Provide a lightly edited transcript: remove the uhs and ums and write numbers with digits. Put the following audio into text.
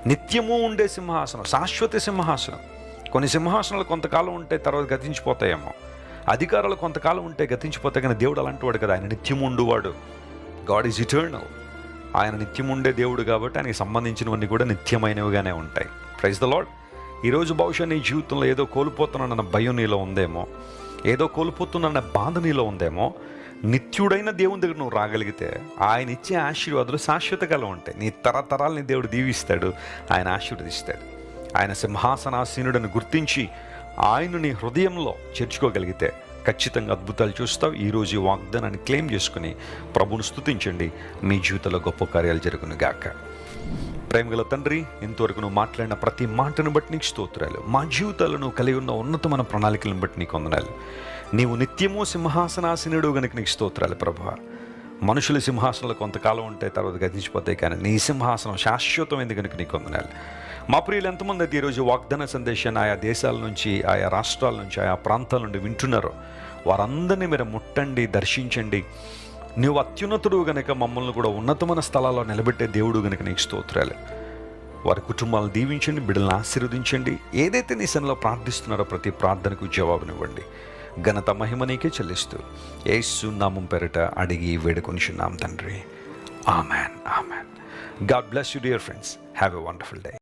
నిత్యము ఉండే సింహాసనం, శాశ్వత సింహాసనం. కొన్ని సింహాసనాలు కొంతకాలం ఉంటే తర్వాత గతించిపోతాయేమో, అధికారాలు కొంతకాలం ఉంటే గతించిపోతాయి, కానీ దేవుడు అలాంటి వాడు కదా. ఆయన నిత్యము ఉండువాడు. God is eternal. ఆయన నిత్యముండే దేవుడు కాబట్టి ఆయనకి సంబంధించినవన్నీ కూడా నిత్యమైనవిగానే ఉంటాయి. Praise the Lord. ఈరోజు బహుశా నీ జీవితంలో ఏదో కోల్పోతున్నానన్న భయం నీలో ఉందేమో, ఏదో కోల్పోతున్నానన్న బాధ నీలో ఉందేమో. నిత్యుడైన దేవుని దగ్గర నువ్వు రాగలిగితే ఆయన ఇచ్చే ఆశీర్వాదాలు శాశ్వత కాలం ఉంటాయి. నీ తరతరాలని దేవుడు దీవిస్తాడు, ఆయన ఆశీర్వదిస్తాడు. ఆయన సింహాసనాసీనుడని గుర్తించి ఆయన నీ హృదయంలో చేర్చుకోగలిగితే ఖచ్చితంగా అద్భుతాలు చూస్తావు. ఈరోజు ఈ వాగ్దానాన్ని క్లెయిమ్ చేసుకుని ప్రభువును స్తుతించండి. మీ జీవితంలో గొప్ప కార్యాలు జరుగును గాక. ప్రేమగల తండ్రి, ఇంతవరకు నువ్వు మాట్లాడిన ప్రతి మాటను బట్టి నీకు స్తోత్రాలు. మా జీవితాల్లో నువ్వు కలిగి ఉన్న ఉన్నతమైన ప్రణాళికలను బట్టి నీకు వందనాలు. నీవు నిత్యము సింహాసనాసీనుడు గనుక నీకు స్తోత్రాలు ప్రభువా. మనుషుల సింహాసనాలు కొంతకాలం ఉంటే తర్వాత గతించిపోతాయి, కానీ నీ సింహాసనం శాశ్వతమైంది కనుక నీకు వందనాలు. మా ప్రియులు ఎంతమంది అయితే ఈరోజు వాగ్దాన సందేశాన్ని ఆయా దేశాల నుంచి, ఆయా రాష్ట్రాల నుంచి, ఆయా ప్రాంతాల నుండి వింటున్నారో వారందరినీ మీరు ముట్టండి, దర్శించండి. నువ్వు అత్యున్నతుడు గనుక మమ్మల్ని కూడా ఉన్నతమైన స్థలాల్లో నిలబెట్టే దేవుడు గనుక నీకు స్తోత్రాలు. వారి కుటుంబాలను దీవించండి, బిడ్డలను ఆశీర్వదించండి. ఏదైతే నీ సన్నిధిలో ప్రార్థిస్తున్నారో ప్రతి ప్రార్థనకు జవాబునివ్వండి. ఘనత మహిమ నీకే చెల్లిస్తూ యేసు నామం పేరిట అడిగి వేడుకొనిచున్నాం తండ్రి. Amen, amen. God bless you dear friends. Have a wonderful day.